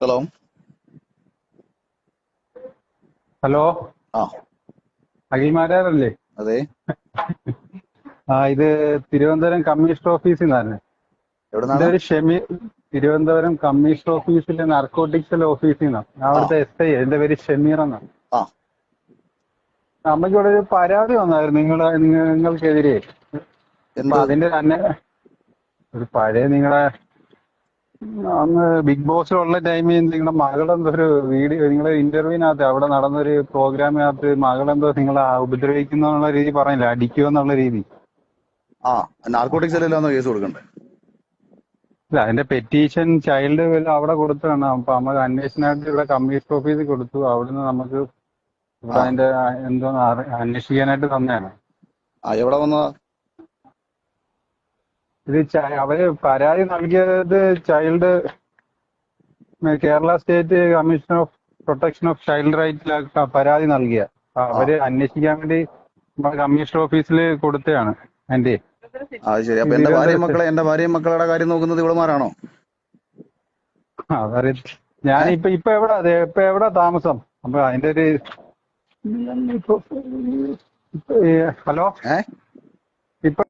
Hello. Hello, ആ. അഖിൽമാരാറല്ലേ? അതെ. ഇത് തിരുവനന്തപുരം കമ്മീഷണർ ഓഫീസിൽ നിന്നാണ്. എൻ്റെ എവിടുന്നാണ്? ഒരു തിരുവനന്തപുരം കമ്മീഷണർ ഓഫീസിലെ നാർക്കോട്ടിക്സിലെ ഓഫീസിൽ നിന്നാണ്. ആ. അവിടുത്തെ SI. എൻ്റെ പേര് ഷമീർ എന്നാണ്. ആ. നമുക്ക് ഇവിടെ ഒരു പരാതി വന്നായിരുന്നു നിങ്ങൾക്കെതിരെ. അപ്പൊ എന്ത്? അതിന്റെ തന്നെ ഒരു പഴയ നിങ്ങളെ അന്ന് ബിഗ് ബോസിലുള്ള ടൈമിൽ നിങ്ങളുടെ മകളെന്തോ ഒരു വീഡിയോ, നിങ്ങളെ ഇന്റർവ്യൂവിനകത്ത് അവിടെ നടന്നൊരു പ്രോഗ്രാമിനകത്ത് മകളെന്തോ നിങ്ങളെ ഉപദ്രവിക്കുന്ന എന്നുള്ള രീതി പറഞ്ഞില്ല, അടിക്കുക എന്നുള്ള രീതി. ആ, നാർക്കോട്ടിക്സ് അല്ലല്ലോ കേസ് കൊടുക്കണ്ടേ? ഇല്ല, അതിന്റെ പെറ്റീഷൻ ചൈൽഡ് അവിടെ കൊടുത്തതാണ്. അപ്പൊ നമുക്ക് അന്വേഷണമായിട്ട് ഇവിടെ കമ്മീഷണർ ഓഫീസിൽ കൊടുത്തു. അവിടുന്ന് നമുക്ക് ഇവിടെ ആ. അതിന്റെ എന്തോ അന്വേഷിക്കാനായിട്ട് തന്നെയാണ്. ആ, എവിടെ വന്നതാ? ഇത് അവര് പരാതി നൽകിയത് child Kerala state commission of protection of child റൈറ്റ്സിലാണ് പരാതി നൽകിയ. ആ. അവര് അന്വേഷിക്കാൻ വേണ്ടി നമ്മുടെ കമ്മീഷണർ ഓഫീസിൽ കൊടുത്തതാണ്. എന്റെ അത് ശരി. അപ്പൊ തിരുവനന്തപുരത്ത് എന്റെ ഭാര്യയും മക്കളുടെ കാര്യം നോക്കുന്നത് ഇവളുമാരാണോ? അതറിയ ഏ? ഇപ്പൊ എവിടെ താമസം? അപ്പൊ അതിന്റെ ഒരു ഹലോ, ഏ? ഇപ്പൊ